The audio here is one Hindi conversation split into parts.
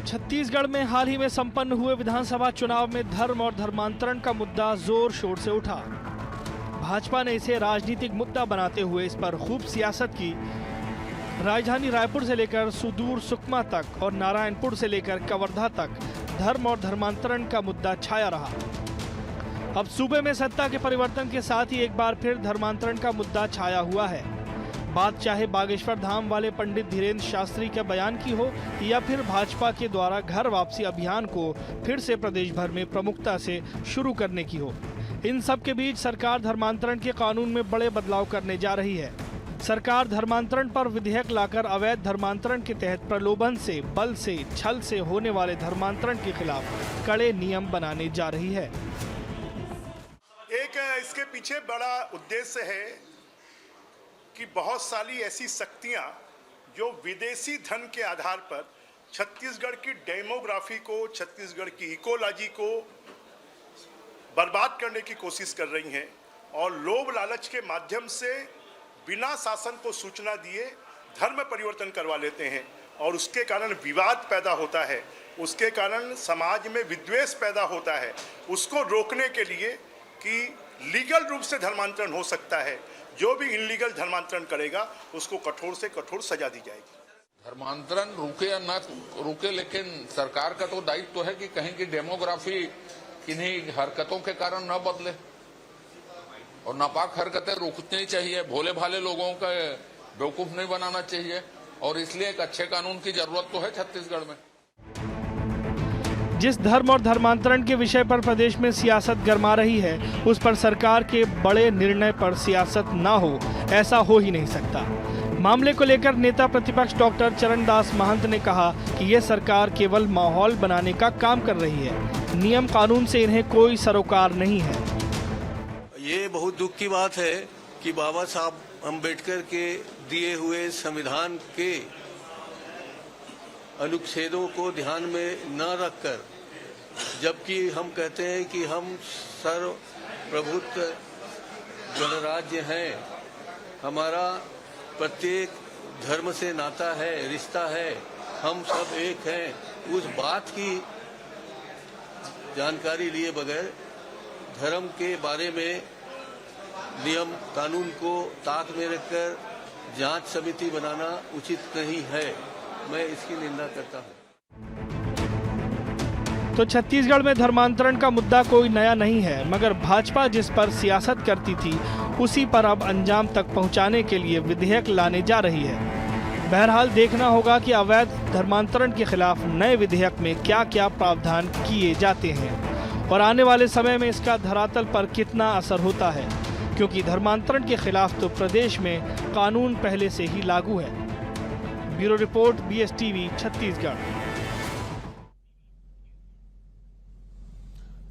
छत्तीसगढ़ में हाल ही में संपन्न हुए विधानसभा चुनाव में धर्म और धर्मांतरण का मुद्दा जोर शोर से उठा। भाजपा ने इसे राजनीतिक मुद्दा बनाते हुए इस पर खूब सियासत की। राजधानी रायपुर से लेकर सुदूर सुकमा तक और नारायणपुर से लेकर कवर्धा तक धर्म और धर्मांतरण का मुद्दा छाया रहा। अब सूबे में सत्ता के परिवर्तन के साथ ही एक बार फिर धर्मांतरण का मुद्दा छाया हुआ है। बात चाहे बागेश्वर धाम वाले पंडित धीरेन्द्र शास्त्री के बयान की हो या फिर भाजपा के द्वारा घर वापसी अभियान को फिर से प्रदेश भर में प्रमुखता से शुरू करने की हो, इन सब के बीच सरकार धर्मांतरण के कानून में बड़े बदलाव करने जा रही है। सरकार धर्मांतरण पर विधेयक लाकर अवैध धर्मांतरण के तहत प्रलोभन से, बल से, छल से होने वाले धर्मांतरण के खिलाफ कड़े नियम बनाने जा रही है। एक इसके पीछे बड़ा उद्देश्य है कि बहुत सारी ऐसी शक्तियां जो विदेशी धन के आधार पर छत्तीसगढ़ की डेमोग्राफी को, छत्तीसगढ़ की इकोलॉजी को बर्बाद करने की कोशिश कर रही हैं और लोभ लालच के माध्यम से बिना शासन को सूचना दिए धर्म परिवर्तन करवा लेते हैं और उसके कारण विवाद पैदा होता है, उसके कारण समाज में विद्वेष पैदा होता है। उसको रोकने के लिए कि लीगल रूप से धर्मांतरण हो सकता है, जो भी इनलीगल धर्मांतरण करेगा उसको कठोर से कठोर सजा दी जाएगी। धर्मांतरण रुके या ना रुके, लेकिन सरकार का तो दायित्व तो है कि कहीं की डेमोग्राफी किन्हीं हरकतों के कारण न बदले और नापाक हरकतें रोकनी चाहिए। भोले भाले लोगों का बेवकूफ नहीं बनाना चाहिए और इसलिए एक अच्छे कानून की जरूरत तो है छत्तीसगढ़ में। जिस धर्म और धर्मांतरण के विषय पर प्रदेश में सियासत गरमा रही है, उस पर सरकार के बड़े निर्णय पर सियासत ना हो, ऐसा हो ही नहीं सकता। मामले को लेकर नेता प्रतिपक्ष डॉक्टर चरणदास महंत ने कहा कि ये सरकार केवल माहौल बनाने का काम कर रही है, नियम कानून से इन्हें कोई सरोकार नहीं है। ये बहुत दुख की बात है कि बाबा साहब अम्बेडकर के दिए हुए संविधान के अनुच्छेदों को ध्यान में न रखकर, जबकि हम कहते हैं कि हम सर्वप्रभुत्व गणराज्य हैं, हमारा प्रत्येक धर्म से नाता है, रिश्ता है, हम सब एक हैं, उस बात की जानकारी लिए बगैर धर्म के बारे में नियम कानून को ताक में रखकर जांच समिति बनाना उचित नहीं है। मैं इसकी निंदा करता हूं। तो छत्तीसगढ़ में धर्मांतरण का मुद्दा कोई नया नहीं है, मगर भाजपा जिस पर सियासत करती थी उसी पर अब अंजाम तक पहुंचाने के लिए विधेयक लाने जा रही है। बहरहाल देखना होगा कि अवैध धर्मांतरण के खिलाफ नए विधेयक में क्या क्या प्रावधान किए जाते हैं और आने वाले समय में इसका धरातल पर कितना असर होता है, क्योंकि धर्मांतरण के खिलाफ तो प्रदेश में कानून पहले से ही लागू है। Bureau report, BSTV, Chhattisgarh.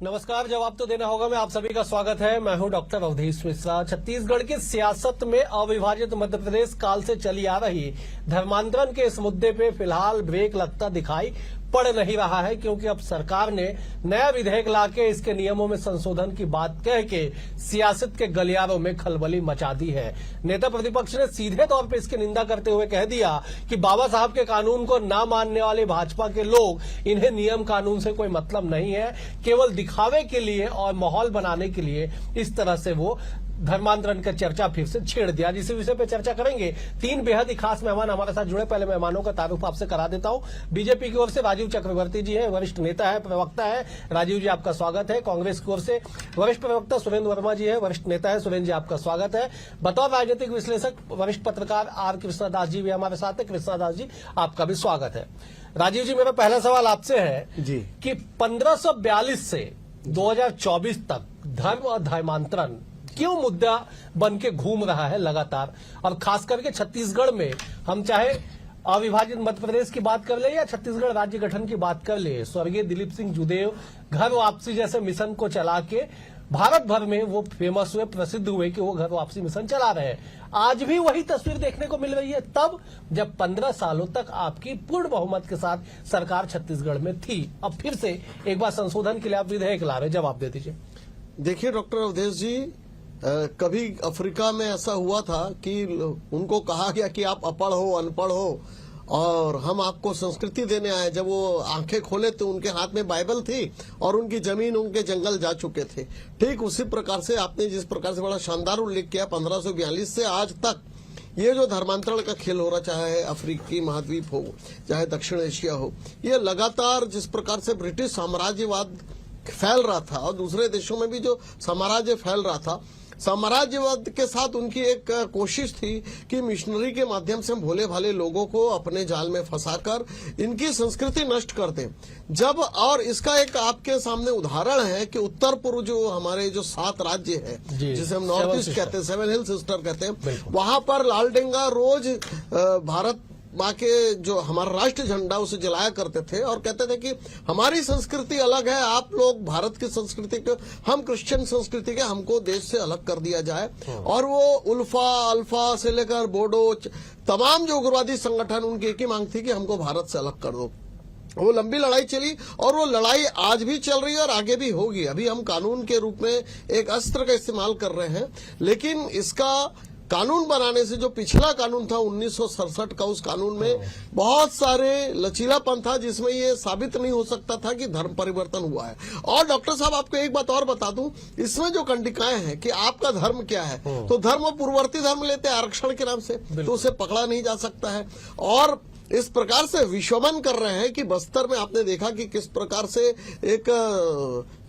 नमस्कार, जवाब तो देना होगा मैं आप सभी का स्वागत है। मैं हूं डॉक्टर अवधेश मिश्रा। छत्तीसगढ़ की सियासत में अविभाजित मध्य प्रदेश काल से चली आ रही धर्मांतरण के इस मुद्दे पे फिलहाल ब्रेक लगता दिखाई पड़ नहीं रहा है, क्योंकि अब सरकार ने नया विधेयक लाके इसके नियमों में संशोधन की बात कह के सियासत के गलियारों में खलबली मचा दी है। नेता प्रतिपक्ष ने सीधे तौर पे इसकी निंदा करते हुए कह दिया कि बाबा साहब के कानून को ना मानने वाले भाजपा के लोग, इन्हें नियम कानून से कोई मतलब नहीं है, केवल दिखावे के लिए और माहौल बनाने के लिए इस तरह से वो धर्मांतरण का चर्चा फिर से छेड़ दिया। जिस विषय पे चर्चा करेंगे, तीन बेहद ही खास मेहमान हमारे साथ जुड़े। पहले मेहमानों का तारुफ आपसे करा देता हूं। बीजेपी की ओर से राजीव चक्रवर्ती जी हैं, वरिष्ठ नेता है, प्रवक्ता है। राजीव जी, आपका स्वागत है। कांग्रेस की ओर से वरिष्ठ प्रवक्ता सुरेंद्र वर्मा जी है, वरिष्ठ नेता है। सुरेंद्र जी, आपका स्वागत है। बतौर राजनीतिक विश्लेषक वरिष्ठ पत्रकार आर कृष्णदास जी भी हमारे साथ है। कृष्णदास जी, आपका भी स्वागत है। राजीव जी, मेरा पहला सवाल आपसे है जी कि 1542 से 2024 तक धर्म और धर्मांतरण क्यों मुद्दा बन के घूम रहा है लगातार, और खास करके छत्तीसगढ़ में, हम चाहे अविभाजित मध्य प्रदेश की बात कर ले या छत्तीसगढ़ राज्य गठन की बात कर ले, स्वर्गीय दिलीप सिंह जुदेव घर वापसी जैसे मिशन को चला के भारत भर में वो फेमस हुए, प्रसिद्ध हुए कि वो घर वापसी मिशन चला रहे हैं। आज भी वही तस्वीर देखने को मिल रही है, तब जब 15 सालों तक आपकी पूर्ण बहुमत के साथ सरकार छत्तीसगढ़ में थी। अब फिर से एक बार संशोधन के लिए आप विधेयक ला रहे, जवाब दे दीजिए। देखिए डॉक्टर अवधेश जी, कभी अफ्रीका में ऐसा हुआ था कि उनको कहा गया कि आप अपढ़ हो, अनपढ़ हो, और हम आपको संस्कृति देने आए। जब वो आंखें खोले तो उनके हाथ में बाइबल थी और उनकी जमीन उनके जंगल जा चुके थे। ठीक उसी प्रकार से आपने जिस प्रकार से बड़ा शानदार उल्लेख किया, 1542 से आज तक ये जो धर्मांतरण का खेल हो रहा, चाहे अफ्रीकी महाद्वीप हो, चाहे दक्षिण एशिया हो, ये लगातार जिस प्रकार से ब्रिटिश साम्राज्यवाद फैल रहा था और दूसरे देशों में भी जो साम्राज्य फैल रहा था, साम्राज्यवाद के साथ उनकी एक कोशिश थी कि मिशनरी के माध्यम से भोले भाले लोगों को अपने जाल में फंसाकर इनकी संस्कृति नष्ट कर दें। जब और इसका एक आपके सामने उदाहरण है कि उत्तर पूर्व जो हमारे जो 7 राज्य है, जिसे हम नॉर्थ ईस्ट कहते हैं, 7 हिल सिस्टर कहते हैं, वहां पर लाल डेंगा रोज भारत माँ के जो हमारा राष्ट्र झंडा उसे जलाया करते थे और कहते थे कि हमारी संस्कृति अलग है, आप लोग भारत की संस्कृति के, हम क्रिश्चियन संस्कृति के, हमको देश से अलग कर दिया जाए। और वो उल्फा अल्फा से लेकर बोडो तमाम जो उग्रवादी संगठन, उनकी एक ही मांग थी कि हमको भारत से अलग कर दो। वो लंबी लड़ाई चली और वो लड़ाई आज भी चल रही है और आगे भी होगी। अभी हम कानून के रूप में एक अस्त्र का इस्तेमाल कर रहे हैं, लेकिन इसका कानून बनाने से जो पिछला कानून था 1967 का, उस कानून में बहुत सारे लचीलापन था जिसमें ये साबित नहीं हो सकता था कि धर्म परिवर्तन हुआ है। और डॉक्टर साहब आपको एक बात और बता दूं, इसमें जो कंडिकाएं हैं कि आपका धर्म क्या है, तो धर्म वो पूर्ववर्ती धर्म लेते हैं आरक्षण के नाम से, तो उसे पकड़ा नहीं जा सकता है। और इस प्रकार से विश्वमन कर रहे हैं कि बस्तर में आपने देखा कि किस प्रकार से एक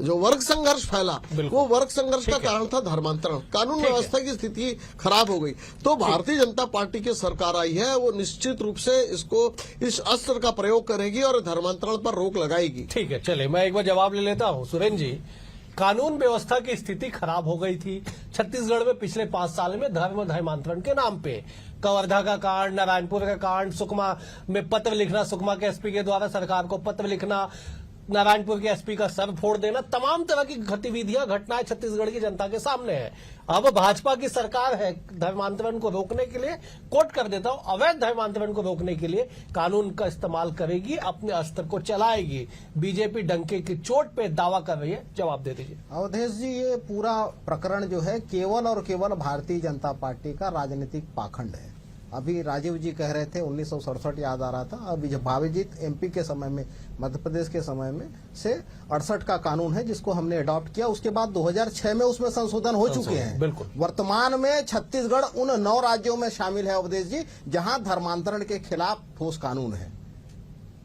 जो वर्ग संघर्ष फैला, वो वर्ग संघर्ष का कारण था धर्मांतरण। कानून व्यवस्था की स्थिति खराब हो गई, तो भारतीय जनता पार्टी की सरकार आई है, वो निश्चित रूप से इसको इस अस्त्र का प्रयोग करेगी और धर्मांतरण पर रोक लगाएगी। ठीक है, चले मैं एक बार जवाब ले लेता हूँ। सुरेंद्र जी, कानून व्यवस्था की स्थिति खराब हो गई थी छत्तीसगढ़ में पिछले 5 साल में धर्मांतरण के नाम पे। कवर्धा का कांड, नारायणपुर का कांड, सुकमा में पत्र लिखना, सुकमा के एसपी के द्वारा सरकार को पत्र लिखना, नारायणपुर के एसपी का सर फोड़ देना, तमाम तरह की गतिविधियां, घटनाएं छत्तीसगढ़ की जनता के सामने है। अब भाजपा की सरकार है, धर्मांतरण को रोकने के लिए, कोट कर देता हूं, अवैध धर्मांतरण को रोकने के लिए कानून का इस्तेमाल करेगी, अपने अस्त्र को चलाएगी। बीजेपी डंके की चोट पे दावा कर रही है, जवाब दे दीजिए। अवधेश जी, ये पूरा प्रकरण जो है केवल और केवल भारतीय जनता पार्टी का राजनीतिक पाखंड है। अभी राजीव जी कह रहे थे 1967 याद आ रहा था। अभी जब भावेजीत एमपी के समय में, मध्य प्रदेश के समय में से 68 का कानून है जिसको हमने अडॉप्ट किया, उसके बाद 2006 में उसमें संशोधन हो चुके हैं। बिल्कुल। वर्तमान में छत्तीसगढ़ उन 9 राज्यों में शामिल है अवधेश जी जहां धर्मांतरण के खिलाफ ठोस कानून है।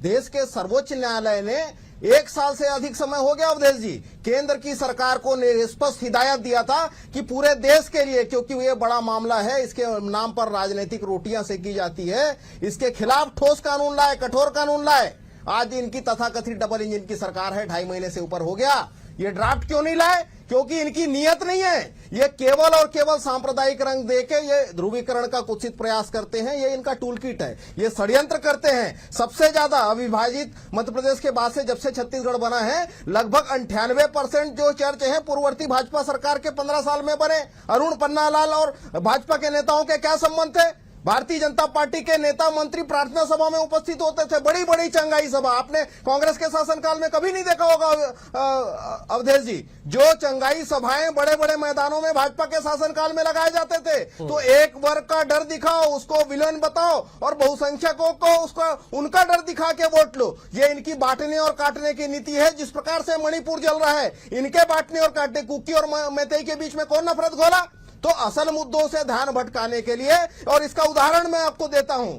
देश के सर्वोच्च न्यायालय ने 1 साल से अधिक समय हो गया अवधेश जी, केंद्र की सरकार को स्पष्ट हिदायत दिया था कि पूरे देश के लिए, क्योंकि ये बड़ा मामला है, इसके नाम पर राजनीतिक रोटियां सेकी जाती है, इसके खिलाफ ठोस कानून लाए, कठोर कानून लाए। आज इनकी तथाकथित डबल इंजन की सरकार है, 2.5 महीने से ऊपर हो गया। ये ड्राफ्ट क्यों नहीं लाए? क्योंकि इनकी नियत नहीं है। ये केवल और केवल सांप्रदायिक रंग देके ये ध्रुवीकरण का कुत्सित प्रयास करते हैं। ये इनका टूल किट है, ये षड्यंत्र करते हैं। सबसे ज्यादा अविभाजित मध्य प्रदेश के बाद से जब से छत्तीसगढ़ बना है, लगभग 98% जो चर्च हैं पूर्ववर्ती भाजपा सरकार के 15 साल में बने। अरुण पन्नालाल और भाजपा के नेताओं के क्या संबंध थे? भारतीय जनता पार्टी के नेता मंत्री प्रार्थना सभा में उपस्थित होते थे, बड़ी बड़ी चंगाई सभा। आपने कांग्रेस के शासनकाल में कभी नहीं देखा होगा अवधेश जी, जो चंगाई सभाएं बड़े बड़े मैदानों में भाजपा के शासनकाल में लगाए जाते थे। तो एक वर्ग का डर दिखाओ, उसको विलन बताओ, और बहुसंख्यकों को उसका उनका डर दिखा के वोट लो। ये इनकी बांटने और काटने की नीति है। जिस प्रकार से मणिपुर जल रहा है, इनके बांटने और काटने, कुकी और मैतेई के बीच में कौन नफरत घोला? तो असल मुद्दों से ध्यान भटकाने के लिए, और इसका उदाहरण मैं आपको देता हूं,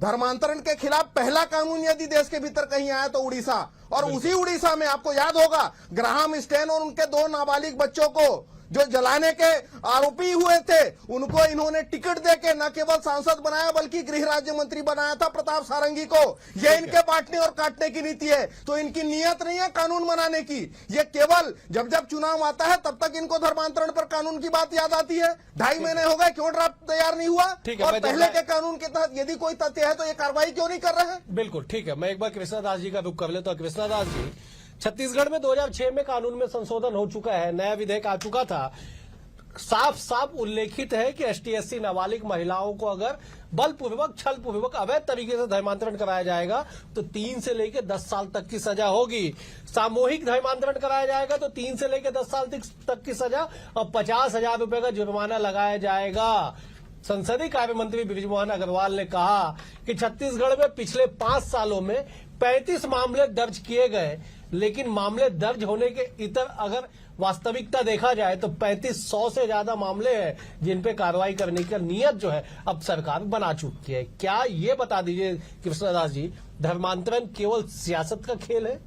धर्मांतरण के खिलाफ पहला कानून यदि देश के भीतर कहीं आया तो उड़ीसा, और उसी उड़ीसा में आपको याद होगा ग्राहम स्टेन और उनके 2 नाबालिग बच्चों को जो जलाने के आरोपी हुए थे, उनको इन्होंने टिकट देके न केवल सांसद बनाया बल्कि गृह राज्य मंत्री बनाया था, प्रताप सारंगी को। ये इनके बांटने और काटने की नीति है। तो इनकी नियत नहीं है कानून बनाने की। ये केवल जब जब चुनाव आता है तब तक इनको धर्मांतरण पर कानून की बात याद आती है। 2.5 महीने हो गए, क्यों ड्राफ्ट तैयार नहीं हुआ? और पहले के कानून के तहत यदि कोई तथ्य है तो ये कार्रवाई क्यों नहीं कर रहे हैं? बिल्कुल ठीक है, मैं एक बार कृष्णादास जी का रुख कर लेता हूं। कृष्णादास जी, छत्तीसगढ़ में 2006 में कानून में संशोधन हो चुका है, नया विधेयक आ चुका था। साफ साफ उल्लेखित है कि ST/SC नाबालिग महिलाओं को अगर बलपूर्वक, छलपूर्वक, अवैध तरीके से धर्मांतरण कराया जाएगा तो 3 से लेकर 10 साल तक की सजा होगी। सामूहिक धर्मांतरण कराया जाएगा तो 3 से लेकर 10 साल तक की सजा और 50,000 रुपए का जुर्माना लगाया जाएगा। संसदीय कार्य मंत्री बृजमोहन अग्रवाल ने कहा कि छत्तीसगढ़ में पिछले 5 सालों में 35 मामले दर्ज किए गए, लेकिन मामले दर्ज होने के इतर अगर वास्तविकता देखा जाए तो 3500 से ज्यादा मामले हैं जिन पे कार्रवाई करने की नीयत जो है अब सरकार बना चुकी है। क्या ये बता दीजिए कृष्णदास जी, धर्मांतरण केवल सियासत का खेल है?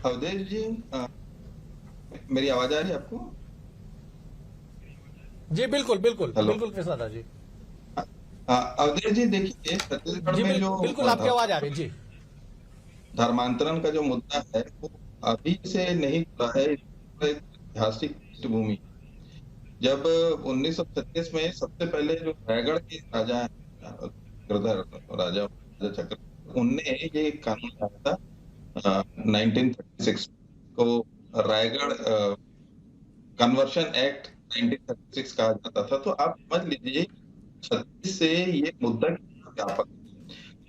अवधेश जी, मेरी आवाज आ रही है आपको? जी बिल्कुल बिल्कुल हेलो। बिल्कुल कृष्णदास जी। अवधेश जी, देखिए छत्तीसगढ़ जी में जो बिल्कुल आपकी आवाज आ रही जी। धर्मांतरण का जो मुद्दा है वो अभी से नहीं खुला है, ऐतिहासिक पृष्ठभूमि। जब 1936 में सबसे पहले जो रायगढ़ के राजा राजा चक्र, उनने ये कानून लाया था 1936 को, रायगढ़ कन्वर्शन एक्ट 1936 कहा जाता था। तो आप समझ लीजिए 36 से ये मुद्दा कितना व्यापक है।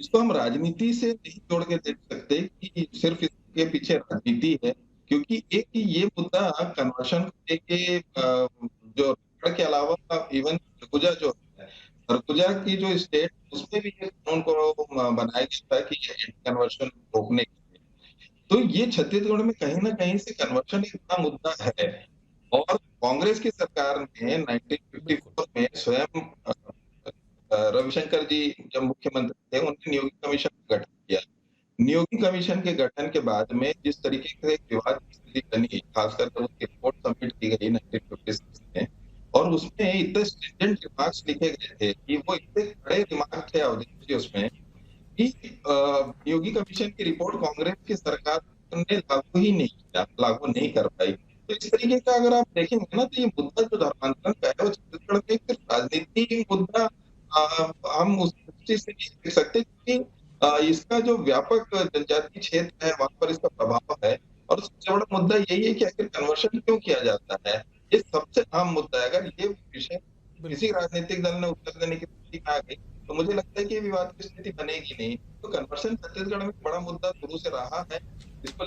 इसको हम राजनीति से नहीं जोड़ के देख सकते कि सिर्फ इसके पीछे राजनीति है, क्योंकि एक ये मुद्दा कन्वर्शन को लेके जो रायगढ़ के अलावा इवन सरगुजा जो है, सरगुजा की जो स्टेट, उसमें भी ये कानून को बनाया गया था कि कन्वर्शन रोकने के लिए। तो ये छत्तीसगढ़ में कहीं ना कहीं से कन्वर्शन एक बड़ा मुद्दा है। और कांग्रेस की सरकार ने 1954 में स्वयं रविशंकर जी जब मुख्यमंत्री थे, उन्होंने नियोगी कमीशन का गठन किया। नियोगी कमीशन के गठन के बाद में जिस तरीके से विवाद की स्थिति बनी, खासकर जब उसकी रिपोर्ट सबमिट की गई 1956 में, और उसमें इतने स्ट्रिंजेंट रिमार्क्स लिखे गए थे कि वो इतने बड़े रिमार्क थे अवधेश जी उसमें कि नियोगी कमीशन की रिपोर्ट कांग्रेस की सरकार ने लागू ही नहीं किया, लागू नहीं कर पाई। तो इस तरीके का अगर आप देखेंगे ना, तो ये मुद्दा जो धर्मांतरण का है वो छत्तीसगढ़ में सिर्फ राजनीतिक मुद्दा हम उस दृष्टि से नहीं देख सकते, क्योंकि इसका जो व्यापक जनजातीय क्षेत्र है वहां पर इसका प्रभाव है। और सबसे बड़ा मुद्दा यही है कि आखिर कन्वर्शन क्यों किया जाता है, ये सबसे अहम मुद्दा है। अगर ये विषय किसी राजनीतिक दल ने उत्तर देने की स्थिति में आ गई तो मुझे लगता है कि विवाद की स्थिति बनेगी नहीं। तो कन्वर्शन छत्तीसगढ़ में बड़ा मुद्दा शुरू से रहा है। इस पर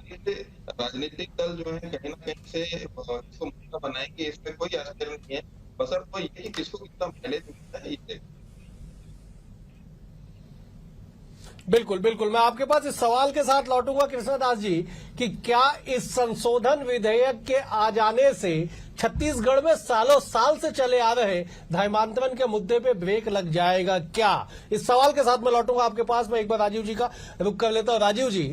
राजनीतिक दल जो है कहीं ना कहीं से इसको मुद्दा बनाएंगे, इसमें कोई आश्चर्य नहीं है। बसर तो ये किसको कितना माइलेज मिलता है ये। बिल्कुल बिल्कुल, मैं आपके पास इस सवाल के साथ लौटूंगा कृष्णदास जी कि क्या इस संशोधन विधेयक के आ जाने से छत्तीसगढ़ में सालों साल से चले आ रहे धर्मांतरण के मुद्दे पे ब्रेक लग जाएगा क्या? इस सवाल के साथ मैं लौटूंगा आपके पास। मैं एक बार राजीव जी का रुख कर लेता हूं। राजीव जी,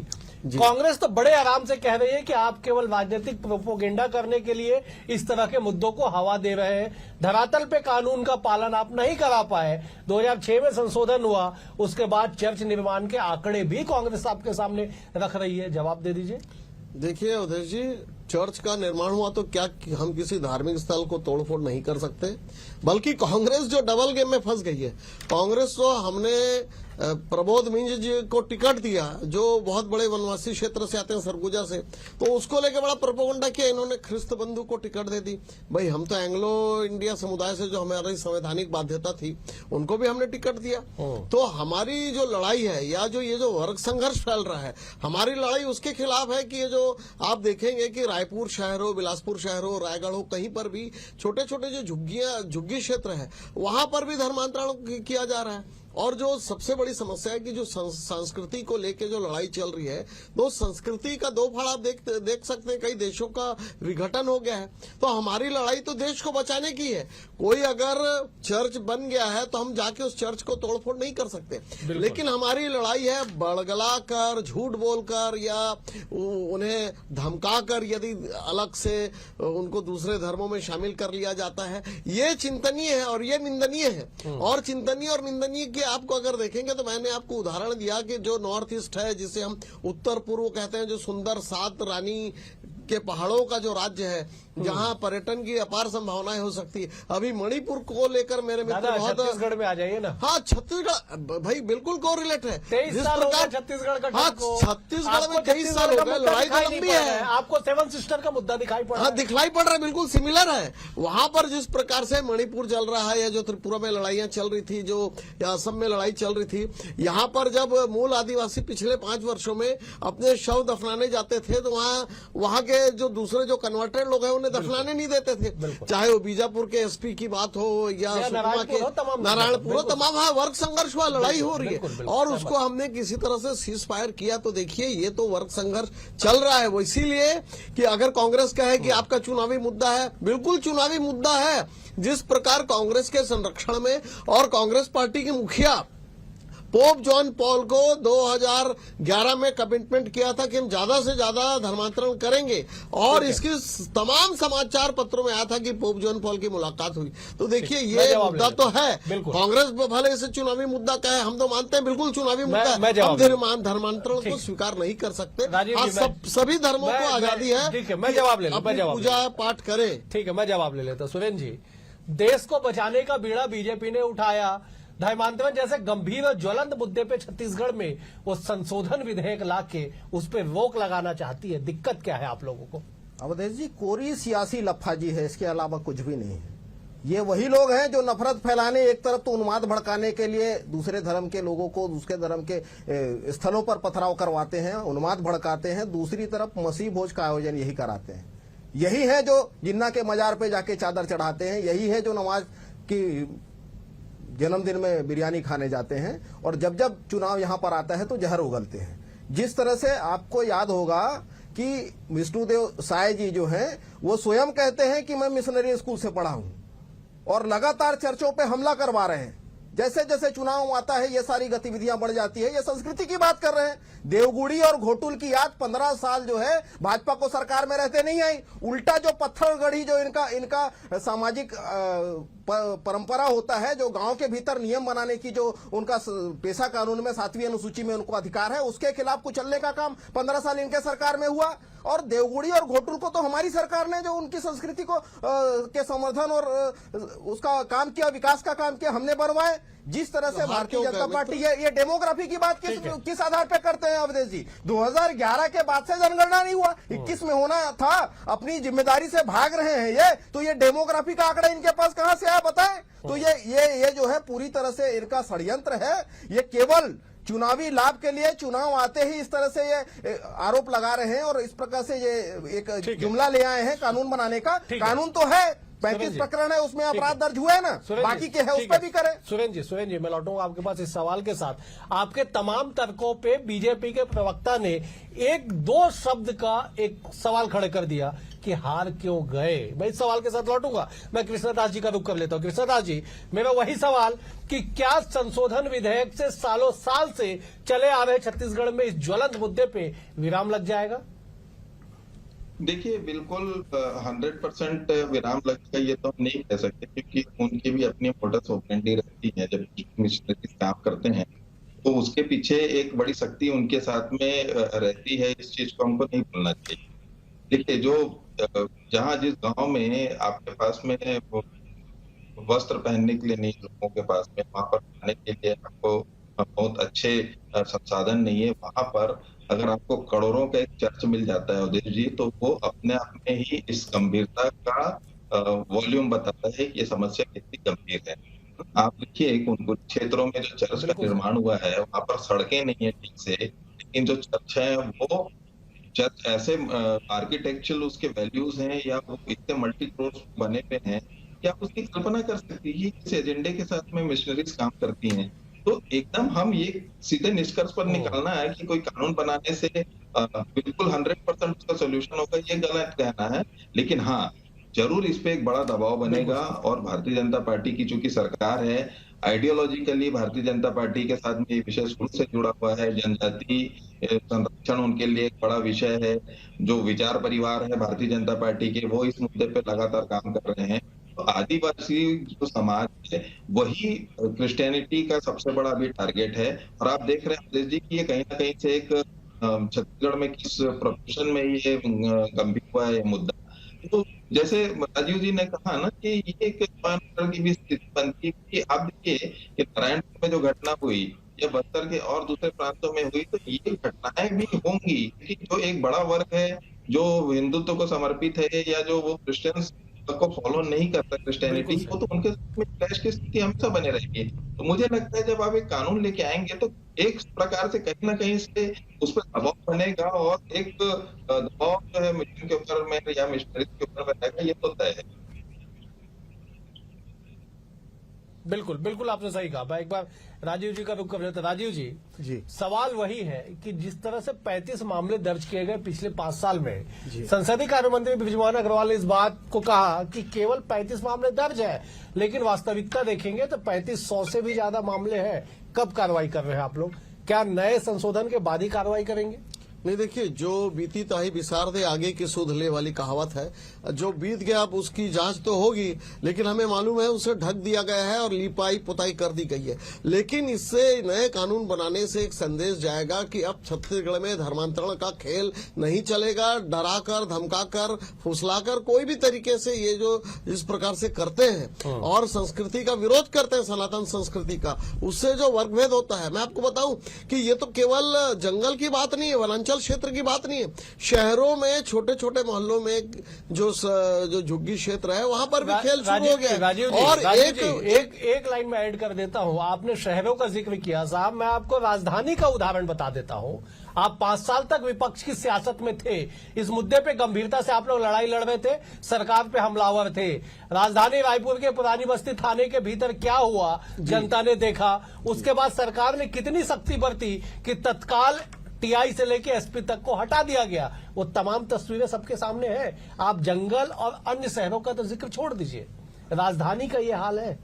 कांग्रेस तो बड़े आराम से कह रही है कि आप केवल राजनीतिक प्रोपोगेंडा करने के लिए इस तरह के मुद्दों को हवा दे रहे हैं, धरातल पे कानून का पालन आप नहीं करा पाए। 2006 में संशोधन हुआ, उसके बाद चर्च निर्माण के आंकड़े भी कांग्रेस आपके सामने रख रही है, जवाब दे दीजिए। देखिए अवधेश जी, चर्च का निर्माण हुआ तो क्या हम किसी धार्मिक स्थल को तोड़फोड़ नहीं कर सकते? बल्कि कांग्रेस जो डबल गेम में फंस गई है, कांग्रेस तो हमने प्रबोध मिंज जी को टिकट दिया जो बहुत बड़े वनवासी क्षेत्र से आते हैं सरगुजा से, तो उसको लेके बड़ा प्रोपेगेंडा किया। इन्होंने ख्रिस्त बंधु को टिकट दे दी। भाई हम तो एंग्लो इंडिया समुदाय से जो हमारी संवैधानिक बाध्यता थी उनको भी हमने टिकट दिया। तो हमारी जो लड़ाई है या जो ये जो वर्ग संघर्ष फैल रहा है, हमारी लड़ाई उसके खिलाफ है कि ये जो आप देखेंगे कि रायपुर शहर हो, बिलासपुर शहर हो, रायगढ़ हो, कहीं पर भी छोटे छोटे जो झुग्गी क्षेत्र है वहां पर भी धर्मांतरण किया जा रहा है। और जो सबसे बड़ी समस्या है कि जो संस्कृति को लेके जो लड़ाई चल रही है, तो संस्कृति का दो फाड़ आप देख सकते हैं, कई देशों का विघटन हो गया है। तो हमारी लड़ाई तो देश को बचाने की है। कोई अगर चर्च बन गया है तो हम जाके उस चर्च को तोड़फोड़ नहीं कर सकते, लेकिन हमारी लड़ाई है बड़गला कर, झूठ बोलकर या उन्हें धमका कर यदि अलग से उनको दूसरे धर्मों में शामिल कर लिया जाता है। ये चिंतनीय है और ये निंदनीय है। और चिंतनीय और निंदनीय के आपको अगर देखेंगे तो मैंने आपको उदाहरण दिया कि जो नॉर्थ ईस्ट है, जिसे हम उत्तर पूर्व कहते हैं, जो सुंदर 7 रानी के पहाड़ों का जो राज्य है जहां पर्यटन की अपार संभावनाएं हो सकती है। अभी मणिपुर को लेकर मेरे मित्र बहुत छत्तीसगढ़ में आ जाइए ना। हाँ, छत्तीसगढ़ भाई बिल्कुल कोरिलेट है। 23 साल हो गए छत्तीसगढ़ का। हाँ, छत्तीसगढ़ में 23 साल हो गए। लड़ाई तो लंबी है। आपको 7 सिस्टर का मुद्दा दिखाई पड़ रहा है? हाँ, दिखलाई पड़ रहा है, बिल्कुल सिमिलर है। वहां पर जिस प्रकार से मणिपुर चल रहा है या जो त्रिपुरा में लड़ाइयां चल रही थी, जो असम में लड़ाई चल रही थी, यहाँ पर जब मूल आदिवासी पिछले 5 वर्षों में अपने शव दफनाने जाते थे तो वहाँ के के जो दूसरे जो कन्वर्टेड लोग हैं उन्हें दफनाने नहीं देते थे, चाहे वो बीजापुर के एसपी की बात हो या सुकमा के नारायणपुर हो, तमाम हाँ वर्ग संघर्ष हुआ, लड़ाई हो रही है और उसको हमने किसी तरह से सीज फायर किया। तो देखिए ये तो वर्ग संघर्ष चल रहा है। वो इसीलिए कि अगर कांग्रेस कहे कि आपका चुनावी मुद्दा है, बिल्कुल चुनावी मुद्दा है। जिस प्रकार कांग्रेस के संरक्षण में और कांग्रेस पार्टी के मुखिया पोप जॉन पॉल को 2011 में कमिटमेंट किया था कि हम ज्यादा से ज्यादा धर्मांतरण करेंगे और इसकी तमाम समाचार पत्रों में आया था कि पोप जॉन पॉल की मुलाकात हुई। तो देखिए ये मुद्दा तो है, कांग्रेस भले इसे चुनावी मुद्दा कहे, हम तो मानते हैं बिल्कुल चुनावी मुद्दा है। हम धर्मांतरण को स्वीकार नहीं कर सकते। सभी धर्मों को आजादी है। ठीक है, मैं जवाब ले लूं, पूजा पाठ करे। ठीक है, मैं जवाब ले लेता हूं। सुरेंद्र जी, देश को बचाने का बीड़ा बीजेपी ने उठाया, धर्मांतरण जैसे गंभीर और ज्वलंत मुद्दे पे छत्तीसगढ़ में वो संशोधन विधेयक लाके उस पर रोक लगाना चाहती है। दिक्कत क्या है आप लोगों को? अवधेश जी, कोरी सियासी लफाजी है, इसके अलावा कुछ भी नहीं है। ये वही लोग हैं जो नफरत फैलाने, एक तरफ तो उन्माद भड़काने के लिए दूसरे धर्म के लोगों को दूसरे धर्म के स्थलों पर पथराव करवाते हैं, उन्माद भड़काते हैं, दूसरी तरफ मसीह भोज का आयोजन यही कराते हैं। यही है जो जिन्ना के मजार पे जाके चादर चढ़ाते हैं, यही है जो नमाज की जन्मदिन में बिरयानी खाने जाते हैं और जब जब चुनाव यहां पर आता है तो जहर उगलते हैं। जिस तरह से आपको याद होगा कि विष्णुदेव साय जी जो हैं वो स्वयं कहते हैं कि मैं मिशनरी स्कूल से पढ़ा हूं और लगातार चर्चों पे हमला करवा रहे हैं। जैसे जैसे चुनाव आता है ये सारी गतिविधियां बढ़ जाती है। ये संस्कृति की बात कर रहे हैं। देवगुड़ी और घोटुल की याद 15 साल जो है भाजपा को सरकार में रहते नहीं आई। उल्टा जो पत्थरगढ़ी जो इनका सामाजिक परंपरा होता है, जो गांव के भीतर नियम बनाने की जो उनका पेशा कानून में 7वीं अनुसूची में उनको अधिकार है, उसके खिलाफ कुचलने का काम 15 साल इनके सरकार में हुआ। और देवगुड़ी और घोटुल को तो हमारी सरकार ने जो उनकी संस्कृति को के संवर्धन और उसका काम किया, विकास का काम किया, हमने बनवाए। जिस तरह से भारतीय जनता पार्टी ये डेमोग्राफी की बात किस आधार पर करते हैं अवधेश जी? 2011 के बाद से जनगणना नहीं हुआ, 21 में होना था, अपनी जिम्मेदारी से भाग रहे हैं ये। तो ये डेमोग्राफी का आंकड़ा इनके पास कहां से आया बताएं? तो ये जो है पूरी तरह से इनका षड्यंत्र है। ये केवल चुनावी लाभ के लिए चुनाव आते ही इस तरह से ये आरोप लगा रहे हैं और इस प्रकार से ये एक जुमला ले आए हैं कानून बनाने का। कानून तो है, 35 प्रकरण है, उसमें अपराध दर्ज हुए हैं ना, बाकी के है उस पर भी करें। सुरेंद्र जी मैं लौटूंगा आपके पास इस सवाल के साथ। आपके तमाम तर्कों पे बीजेपी के प्रवक्ता ने एक दो शब्द का एक सवाल खड़े कर दिया कि हार क्यों गए। मैं इस सवाल के साथ लौटूंगा। मैं कृष्णदास जी का रुख कर लेता हूं। कृष्णदास जी, मेरा वही सवाल कि क्या संशोधन विधेयक से सालों साल से चले आ रहे छत्तीसगढ़ में इस ज्वलंत मुद्दे पे विराम लग जाएगा? देखिए, बिल्कुल 100% विराम लगेगा ये तो हम नहीं कह सकते, क्योंकि उनकी भी अपनी मोडस ऑपरेंडी रहती है। जब मिशनरीज काम करते हैं तो उसके पीछे एक बड़ी शक्ति उनके साथ में रहती है। इस चीज को हमको नहीं भूलना चाहिए। देखिए, जो जहाँ जिस गांव में आपके पास में वस्त्र पहनने के लिए नहीं, लोगों के पास में वहां पर खाने के लिए आपको बहुत अच्छे संसाधन नहीं है, वहां पर अगर आपको करोड़ों का एक चर्च मिल जाता है अवधेश जी, तो वो अपने आप में ही इस गंभीरता का वॉल्यूम बताता है कि ये समस्या कितनी गंभीर है। आप देखिए, उन क्षेत्रों में जो चर्च का निर्माण हुआ है वहां पर सड़कें नहीं है ठीक से, लेकिन जो चर्च है वो चर्च ऐसे आर्किटेक्चरल उसके वैल्यूज हैं या वो इतने मल्टी क्रोर्स बने पे हैं कि आप उसकी कल्पना कर सकती है इस एजेंडे के साथ में मिशनरीज काम करती हैं। तो एकदम हम ये सीधे निष्कर्ष पर निकलना है कि कोई कानून बनाने से बिल्कुल 100% उसका सोल्यूशन होगा, ये गलत कहना है। लेकिन हाँ, जरूर इस पे एक बड़ा दबाव बनेगा और भारतीय जनता पार्टी की चूंकि सरकार है, आइडियोलॉजिकली भारतीय जनता पार्टी के साथ में ये विषय शुरू से जुड़ा हुआ है। जनजाति संरक्षण उनके लिए एक बड़ा विषय है। जो विचार परिवार है भारतीय जनता पार्टी के, वो इस मुद्दे पे लगातार काम कर रहे हैं। तो आदिवासी जो समाज है वही क्रिश्चियनिटी का सबसे बड़ा अभी टारगेट है। और आप देख रहे हैं अवधेश जी कि ये कहीं ना कहीं से एक छत्तीसगढ़ में किस प्रोपोर्शन में ये गंभीर हुआ है ये मुद्दा। तो जैसे राजीव जी ने कहा ना कि ये एक की भी स्थिति बनती है कि आप देखिए कि नारायणपुर में जो घटना हुई या बस्तर के और दूसरे प्रांतों में हुई, तो ये घटनाएं भी होंगी कि जो एक बड़ा वर्ग है जो हिंदुत्व को समर्पित है या जो वो क्रिश्चियंस को फॉलो नहीं करता क्रिश्चियनिटी को, तो उनके साथ में क्लैश की स्थिति हमेशा बने रहेगी। तो मुझे लगता है जब आप एक कानून लेके आएंगे तो एक प्रकार से कहीं ना कहीं से उस पर दबाव बनेगा और एक दबाव जो है मिशन के ऊपर में या मिशनरी के ऊपर में रहेगा, ये तो तय है। बिल्कुल बिल्कुल आपने सही कहा। मैं एक बार राजीव जी का रुख कर रहे थे। राजीव जी, सवाल वही है कि जिस तरह से 35 मामले दर्ज किए गए पिछले 5 साल में, संसदीय कार्य मंत्री बृजमोहन अग्रवाल ने इस बात को कहा कि केवल 35 मामले दर्ज है, लेकिन वास्तविकता देखेंगे तो 3500 से भी ज्यादा मामले हैं। कब कार्रवाई कर रहे हैं आप लोग? क्या नए संशोधन के बाद ही कार्रवाई करेंगे? नहीं, देखिए, जो बीती ताही बिसार दे आगे की सुध ले वाली कहावत है। जो बीत गया अब उसकी जांच तो होगी, लेकिन हमें मालूम है उसे ढक दिया गया है और लिपाई पुताई कर दी गई है। लेकिन इससे नए कानून बनाने से एक संदेश जाएगा कि अब छत्तीसगढ़ में धर्मांतरण का खेल नहीं चलेगा। डराकर, धमकाकर, फुसलाकर कोई भी तरीके से ये जो इस प्रकार से करते हैं और संस्कृति का विरोध करते हैं, सनातन संस्कृति का, उससे जो वर्गभेद होता है, मैं आपको बताऊं कि ये तो केवल जंगल की बात नहीं है, वनांचल क्षेत्र की बात नहीं है। शहरों में छोटे छोटे मोहल्लों में जो झुग्गी क्षेत्र है वहां पर भी खेल शुरू हो गया। राजीव जी, और एक लाइन में ऐड कर देता हूं। आपने शहरों का जिक्र किया साहब, मैं आपको राजधानी का उदाहरण बता देता हूं। आप 5 साल तक विपक्ष की सियासत में थे, इस मुद्दे पे गंभीरता से आप लोग लड़ाई लड़ रहे थे, सरकार पे हमलावर थे। राजधानी रायपुर के पुरानी बस्ती थाने के भीतर क्या हुआ जनता ने देखा। उसके बाद सरकार ने कितनी सख्ती बरती कि तत्काल टीआई से लेके एसपी तक को हटा दिया गया। वो तमाम तस्वीरें सबके सामने हैं। आप जंगल और अन्य शहरों का तो जिक्र छोड़ दीजिए, राजधानी का ये हाल है।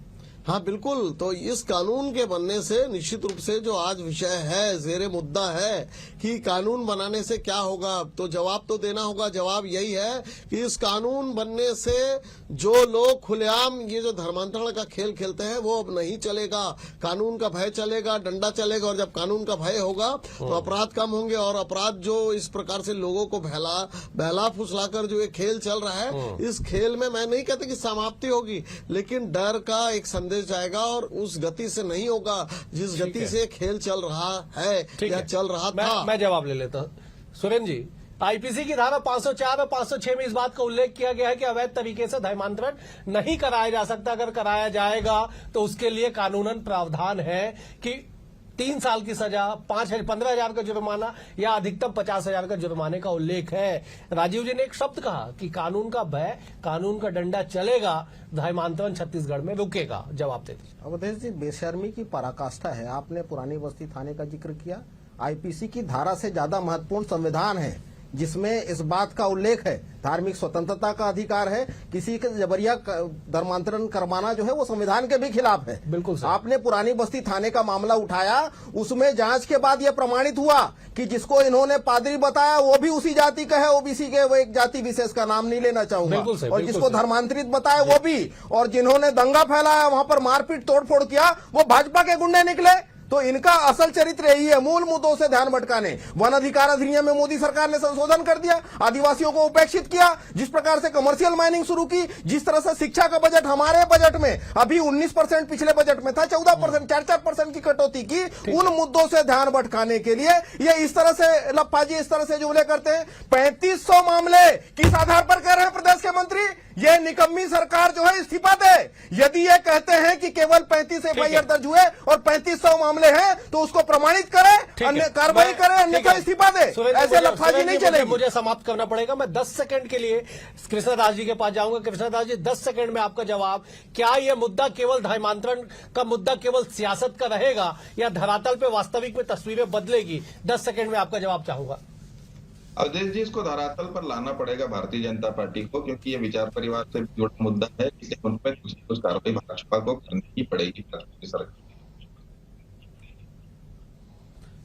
हाँ बिल्कुल। तो इस कानून के बनने से निश्चित रूप से जो आज विषय है, जेरे मुद्दा है कि कानून बनाने से क्या होगा, तो जवाब तो देना होगा। जवाब यही है कि इस कानून बनने से जो लोग खुलेआम ये जो धर्मांतरण का खेल खेलते हैं वो अब नहीं चलेगा। कानून का भय चलेगा, डंडा चलेगा, और जब कानून का भय होगा तो अपराध कम होंगे। और अपराध जो इस प्रकार से लोगों को बहला फुसलाकर जो ये खेल चल रहा है, इस खेल में मैं नहीं कहता कि समाप्ति होगी, लेकिन डर का एक संदेश जाएगा और उस गति से नहीं होगा जिस गति से खेल चल रहा है या चल रहा था। मैं जवाब ले लेता हूं। सुरेंद्र जी, आईपीसी की धारा 504 और 506 में इस बात का उल्लेख किया गया है कि अवैध तरीके से धर्मांतरण नहीं कराया जा सकता। अगर कराया जाएगा तो उसके लिए कानूनन प्रावधान है कि 3 साल की सजा, 15,000 का जुर्माना या अधिकतम 50,000 का जुर्माने का उल्लेख है। राजीव जी ने एक शब्द कहा कि कानून का भय, कानून का डंडा चलेगा, धर्मांतरण छत्तीसगढ़ में रुकेगा। जवाब दे दीजिए। अवधेश जी, बेशर्मी की पराकाष्ठा है। आपने पुरानी बस्ती थाने का जिक्र किया। आईपीसी की धारा से ज्यादा महत्वपूर्ण संविधान है जिसमें इस बात का उल्लेख है, धार्मिक स्वतंत्रता का अधिकार है। किसी के जबरिया धर्मांतरण करवाना जो है वो संविधान के भी खिलाफ है। बिल्कुल सर। आपने पुरानी बस्ती थाने का मामला उठाया, उसमें जांच के बाद यह प्रमाणित हुआ कि जिसको इन्होंने पादरी बताया वो भी उसी जाति का है, ओबीसी के, वो एक जाति विशेष का नाम नहीं लेना चाहूंगा, और जिसको धर्मांतरित बताया वो भी, और जिन्होंने दंगा फैलाया, वहां पर मारपीट तोड़फोड़ किया, वो भाजपा के गुंडे निकले। तो इनका असल चरित्र यही है, मूल मुद्दों से ध्यान भटकाने। वन अधिकार अधिनियम में मोदी सरकार ने संशोधन कर दिया, आदिवासियों को उपेक्षित किया, जिस प्रकार से कमर्शियल माइनिंग शुरू की, जिस तरह से शिक्षा का बजट हमारे बजट में अभी 19% पिछले बजट में था, 14%, 4% की कटौती की, उन मुद्दों से ध्यान भटकाने के लिए ये इस तरह से लप्पाजी इस तरह से जुमले करते हैं। 3500 मामले किस आधार पर कह रहे हैं प्रदेश के मंत्री? ये निकम्मी सरकार जो है इस्तीफा दे। यदि ये कहते हैं कि केवल 35 एफआईआर दर्ज हुए और 3500 मामले हैं तो उसको प्रमाणित करें, अन्य कार्रवाई करें, अन्यथा इस्तीफा दे। ऐसे लफाजी नहीं चलेगी। मुझे समाप्त करना पड़ेगा। मैं 10 सेकंड के लिए कृष्णदास जी के पास जाऊंगा। कृष्णदास जी, 10 सेकंड में आपका जवाब। क्या यह मुद्दा केवल धर्मांतरण का मुद्दा केवल सियासत का रहेगा या धरातल पे वास्तविक में तस्वीरें बदलेगी? 10 सेकंड में आपका जवाब चाहूंगा। अवधेश जी, इसको धरातल पर लाना पड़ेगा भारतीय जनता पार्टी को, क्योंकि ये विचार परिवार से जुड़ा मुद्दा है। इसलिए उन पर कुछ कार्रवाई भाजपा को करनी ही पड़ेगी सरकार।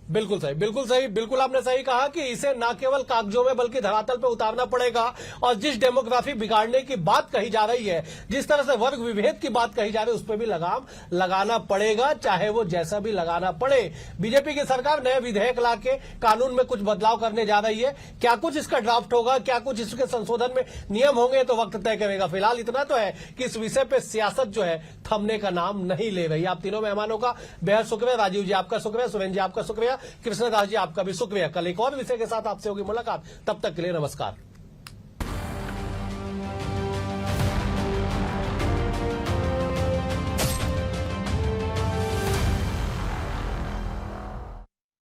बिल्कुल सही, बिल्कुल सही, बिल्कुल आपने सही कहा कि इसे न केवल कागजों में बल्कि धरातल पर उतारना पड़ेगा। और जिस डेमोग्राफी बिगाड़ने की बात कही जा रही है, जिस तरह से वर्ग विभेद की बात कही जा रही है, उस पर भी लगाम लगाना पड़ेगा, चाहे वो जैसा भी लगाना पड़े। बीजेपी की सरकार नए विधेयक लाके कानून में कुछ बदलाव करने जा रही है। क्या कुछ इसका ड्राफ्ट होगा, क्या कुछ इसके संशोधन में नियम होंगे, तो वक्त तय करेगा। फिलहाल इतना तो है कि इस विषय पर सियासत जो है थमने का नाम नहीं ले रही। आप तीनों मेहमानों का बेहद शुक्रिया। राजीव जी आपका शुक्रिया, सुरेंद्र जी आपका शुक्रिया, कृष्णदास जी आपका भी शुक्रिया। कल एक और विषय के साथ आपसे होगी मुलाकात। तब तक के लिए नमस्कार।